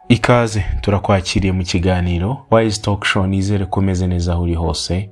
Ikaze turakwakiriye mu kiganiro Wise Talk Show. Nizere ko umeze neza aho uri hose,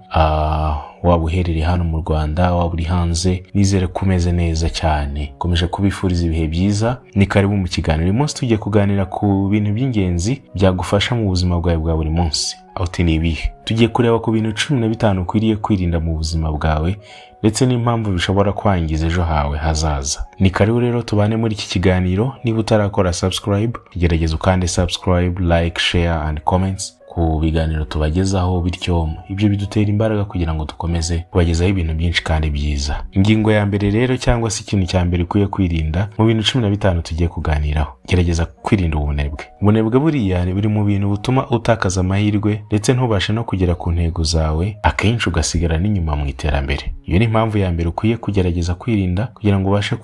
waba uherereye hano mu Rwanda, waba uri hanze, nizere ko umeze neza cyane. Komeje kubifuriza ibihe byiza, ni karibu mu kiganiro. Uyu munsi tugiye kuganira ku bintu by'ingenzi byagufasha mu buzima bwawe bwa buri munsi. Aho ni ibihe? Tugiye kureba ku bintu 15 ukwiriye kwirinda mu buzima bwawe ndetse n'impamvu bishobora kwangiza ejo hawe hazaza. Ni karibu rero tubane muri iki kiganiro. Niba utarakora subscribe, gerageza ukande subscribe, like, share and comments ku biganiro tubagezaho, bityo ibyo bidutera imbaraga kugira ngo dukomeze kubagezaho ibintu byinshi kandi byiza. Ingingo ya mbere rero, cyangwa se ikintu cya mbere ukwiye kwirinda mu bintu 15 tugiye kuganiraho, gerageza kwirinda ubunebwe. Ubunebwe buriya buri mu bintu butuma utakaza amahirwe ndetse ntubashe no kugera ku ntego zawe, akenshi ugasigara n'inyuma mu iterambere. Iyo ni impamvu ya mbere ukwiye kugerageza kwirinda kugira ngo ubashe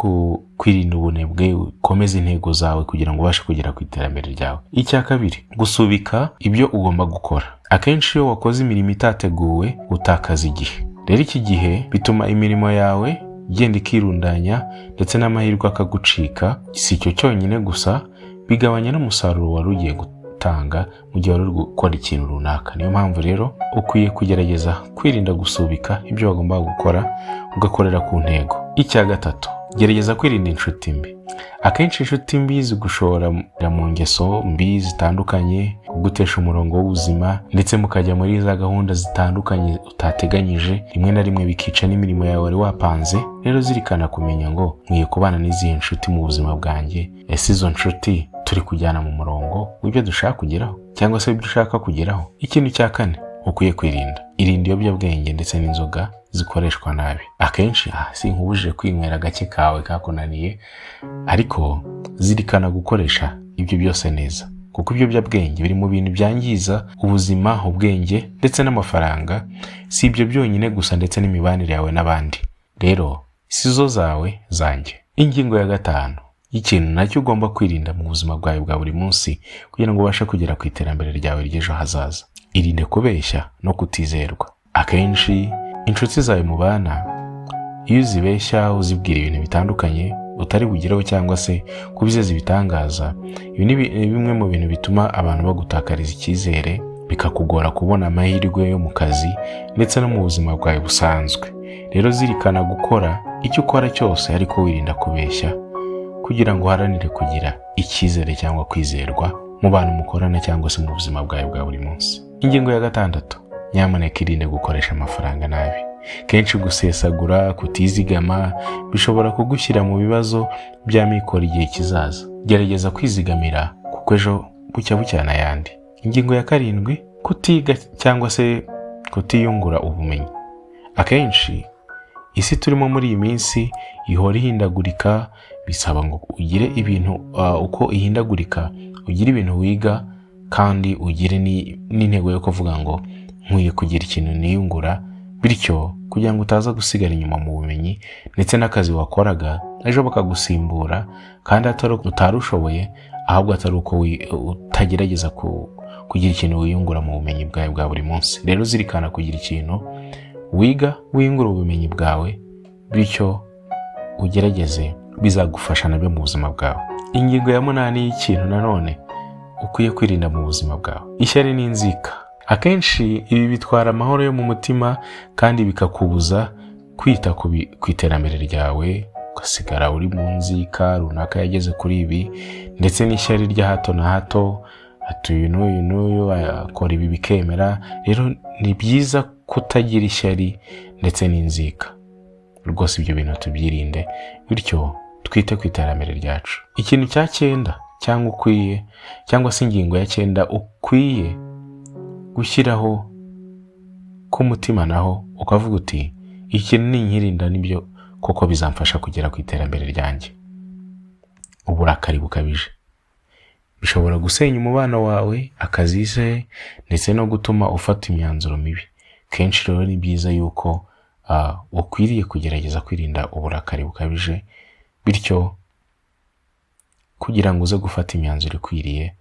kwirinda ubunebwe, ukomeze intego zawe kugira ngo ubashe kugera ku iterambere ryawe. Icya kabiri, gusubika ibyo ugomba gukora. Akenshi iyo wakoze imirimo itateguwe utakaza igihe. Rero iki gihe bituma imirimo yawe igenda ikirundanya ndetse n'amahirwe akagucika. Si icyo cyonyine gusa, bigabanya n'umusaruro wari ugiye gutanga mu gihe wari uri gukora ikintu runaka. Niyo mpamvu rero ukwiye kugerageza kwirinda gusubika ibyo wagomba gukora, ugakorera ku ntego. Icya gatatu, gerageza kwirinda inshuti mbi. Akenshi inshuti mbi zigushora mu ngeso mbi zitandukanye, kugutesha umurongo w'ubuzima, ndetse mukajya muri za gahunda zitandukanye utateganyije, rimwe na rimwe bikica n'imirimo yawe wari wapanze. Rero zirikana kumenya ngo nkwiye kubana n'izihe nshuti mu buzima bwanjye. Ese izo nshuti turi kujyana mu murongo w'ibyo dushaka kugeraho, cyangwa se ibyo ushaka kugeraho? Ikintu cya kane ukwiye kwirinda, irinda ibiyobyabwenge ndetse n'inzoga zikoreshwa nabi. Akenshi sinkubujije kwinywera gake kawe kakunaniye, ariko zirikana gukoresha ibyo byose neza, kuko ibiyobyabwenge biri mu bintu byangiza ubuzima, ubwenge ndetse n'amafaranga. Si ibyo byonyine gusa, ndetse n'imibanire yawe n'abandi. Rero si zo zawe, zanjye. Ingingo ya 5, ikintu nacyo ugomba kwirinda mu buzima bwawe bwa buri munsi kugira ngo ubashe kugera ku iterambere ryawe ry'ejo hazaza. Irinde kubeshya no kutizerwa. Akenshi inshuti zawe mubana, iyo uzibeshya uzibwira ibintu bitandukanye utari bugireho, cyangwa se kubizeza ibitangaza, ibi ni bimwe mu bintu bituma abantu bagutakariza icyizere, bikakugora kubona amahirwe yo mu kazi ndetse no mu buzima bwawe busanzwe. Rero zirikana gukora icyo ukora cyose, ariko wirinda kubeshya kugira ngo uharanire kugira icyizere cyangwa kwizerwa mu bantu mukorana cyangwa se mu buzima bwawe bwa buri munsi. Ingingo ya 6, nyamuneka irinde gukoresha amafaranga nabi. Kenshi gusesagura, kutizigama bishobora kugushyira mu bibazo by'amikoro igihe kizaza. Gerageza kwizigamira kuko ejo bucya bucyana ayandi. Ingingo ya 7, kutiga cyangwa se kutiyungura ubumenyi. Akenshi isi turimo muri iyi minsi ihora ihindagurika, bisaba ngo ugire ibintu uko ihindagurika, ugire ibintu wiga kandi ugire n'intego yo kuvuga ngo nkwiye kugira ikintu niyungura, bityo kugira ngo utaza gusigara inyuma mu bumenyi ndetse n'akazi wakoraga ejo bakagusimbura, kandi atari utarushoboye, ahubwo atari uko utagerageza kugira ikintu wiyungura mu bumenyi bwawe bwa buri munsi. Rero zirikana kugira ikintu wiga, wiyungura ubumenyi bwawe, bityo ugerageze, bizagufasha nabyo mu buzima bwawe. Ingingo ya 8 y'ikintu nanone ukwiye kwirinda mu buzima bwawe, ishyari n'inzika. Akenshi ibi bitwara amahoro yo mu mutima kandi bikakubuza kwita ku iterambere ryawe, ugasigara uri mu nzika runaka yageze kuri ibi, ndetse n'ishyari rya hato na hato, uyu n'uyu akora ibi bikemera. Rero ni byiza kutagira ishyari ndetse n'inzika. Rwose ibyo bintu tubyirinde, bityo twite ku iterambere ryacu. Ikintu cya 9 cyangwa se ingingo ya 9 ukwiye gushyiraho ku mutima, naho ukavuga uti ikintu ninkirinda nibyo koko bizamfasha kugera ku iterambere ryanjye. Uburakari bukabije bishobora gusenya umubano wawe, akazi se, ndetse no gutuma ufata imyanzuro mibi. Kenshi rero ni byiza yuko ukwiriye kugerageza kwirinda uburakari bukabije, bityo kugira ngo uze gufata imyanzuro ikwiriye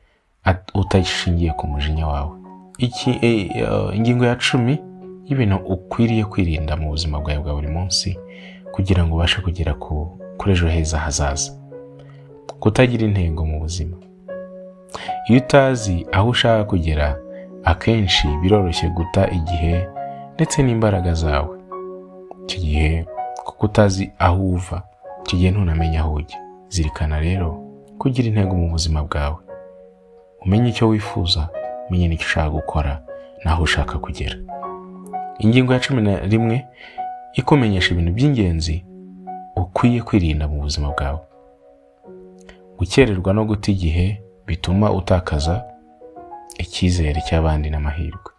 utashingiye ku mujinya wawe. Ingingo ya 10 y'ibintu ukwiriye kwirinda mu buzima bwawe bwa buri munsi kugira ngo ubashe kugera kuri ejo heza hazaza. Kutagira intego mu buzima. Iyo utazi aho ushaka kugera, akenshi biroroshye guta igihe ndetse n'imbaraga zawe. Icyo gihe kuko utazi aho uva, icyo gihe ntunamenya aho ujya. Zirikana rero kugira intego mu buzima bwawe. Umenye icyo wifuza, umenye n'icyo ushaka gukora, n'aho ushaka kugera. Ingingo ya 11 ikumenyesha ibintu by'ingenzi ukwiye kwirinda mu buzima bwawe. Gukererwa no guta igihe bituma utakaza icyizere cy'abandi n'amahirwe.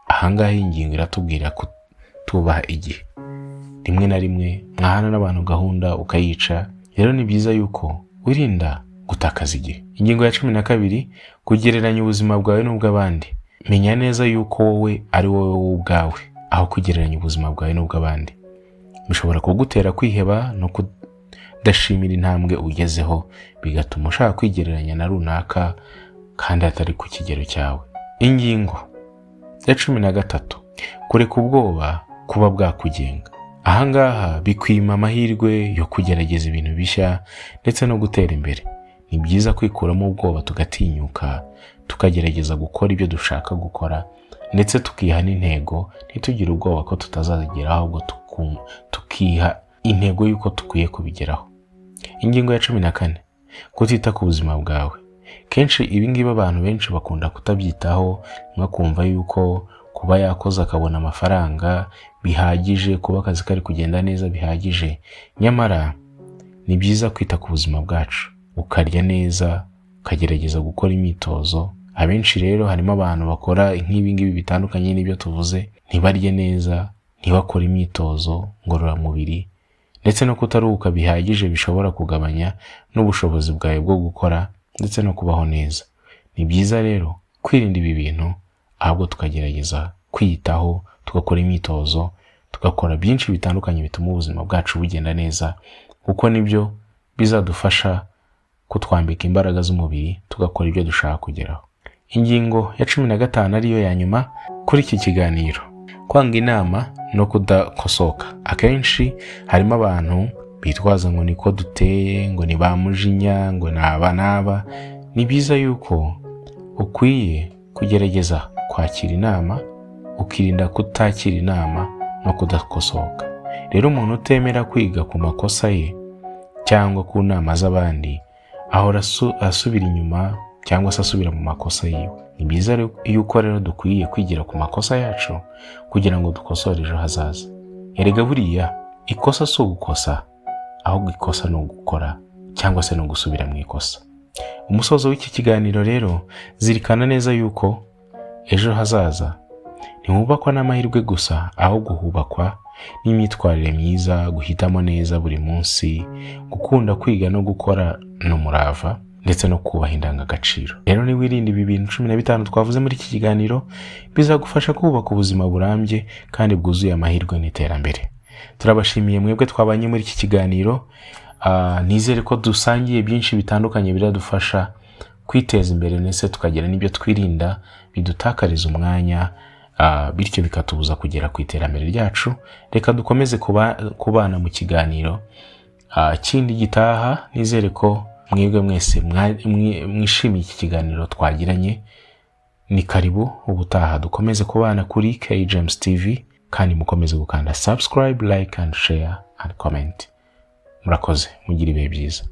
Ahangaha ingingo iratubwira kutubaha igihe. Rimwe na rimwe mwahana n'abantu gahunda ukayica. Rero ni byiza yuko wirinda gutakaza igihe. Ingingo ya 12 kugereranya ubuzima bwawe n'ubw'abandi. Menya neza yuko wowe ari wowe ubwawe, aho kugereranya ubuzima bwawe n'ubw'abandi. Bishobora kugutera kwiheba no kudashimira intambwe ugezeho, bigatuma ushaka kwigereranya na runaka kandi atari ku kigero cyawe. Ingingo ya 13 kureka ubwoba kuba bwakugenga. Ahangaha bikwima amahirwe yo kugerageza ibintu bishya ndetse no gutera imbere. Ni byiza kwikuramo ubwoba tugatinyuka, tukagerageza gukora ibyo dushaka gukora, ndetse tukiha n'intego, ntitugire ubwoba ko tutazageraho, ahubwo tukiha intego y'uko tukwiye kubigeraho. Ingingo ya 14 kutita ku buzima bwawe. Kenshi ibingibi abantu benshi bakunda kutabyitaho, nko kumva yuko kuba yakoze akabona amafaranga bihagije, kuba akazi kari kugenda neza bihagije. Nyamara ni byiza kwita ku buzima bwacu, ukarya neza, ukagerageza gukora imyitozo. Abenshi rero harimo abantu bakora nk'ibingibi bitandukanye n'ibyo tuvuze, ntibarye neza, ntibakore imyitozo ngororamubiri, ndetse no kutaruhuka bihagije bishobora kugabanya n'ubushobozi bwawe bwo gukora ndetse no kubaho neza. Ni byiza rero kwirinda ibi bintu, ahubwo tukagerageza kwiyitaho, tugakora imyitozo, tugakora byinshi bitandukanye bituma ubuzima bwacu bugenda neza, kuko nibyo bizadufasha kutwambika imbaraga z'umubiri, tugakora ibyo dushaka kugeraho. Ingingo ya 15 ariyo ya nyuma kuri iki kiganiro: kwanga inama no kudakosoka. Akenshi harimo abantu bitwaza ngo niko duteye, ngo ni bamujinya, ngo naba. Ni byiza yuko ukwiye kugerageza kwakira inama, ukirinda kutakira inama no kudakosoka. Rero umuntu utemera kwiga ku makosa ye cyangwa ku nama z'abandi, ahora asubira inyuma cyangwa se asubira mu makosa yiwe. Ni byiza yuko rero dukwiye kwigira ku makosa yacu kugira ngo dukosore ejo hazaza. Erega buriya ikosa si ugukosa, ahubwo ikosa ni ugukora cyangwa se no gusubira mu ikosa. Umusozo w'iki kiganiro rero, zirikana neza yuko ejo hazaza ntihubakwa n'amahirwe gusa, ahubwo hubakwa n'imyitwarire myiza, guhitamo neza buri munsi, gukunda kwiga no gukora n'umurava, ndetse no kubaha indangagaciro. Rero niwirinda ibi bintu 15 twavuze muri iki kiganiro, bizagufasha kubaka ubuzima burambye kandi bwuzuye amahirwe n'iterambere. Turabashimiye mwebwe twabanye muri iki kiganiro. Nizere ko dusangiye byinshi bitandukanye biradufasha kwiteza imbere, ndetse tukagira n'ibyo twirinda bidutakariza umwanya, bityo bikatubuza kugera ku iterambere ryacu. Reka dukomeze kubana mu kiganiro kindi gitaha. Nizere ko mwebwe mwese mwishimiye iki kiganiro twagiranye. Ni karibu ubutaha dukomeze kubana kuri K James TV, kandi mukomeze gukanda subscribe, like and share and comment. Murakoze, mugire ibihe byiza.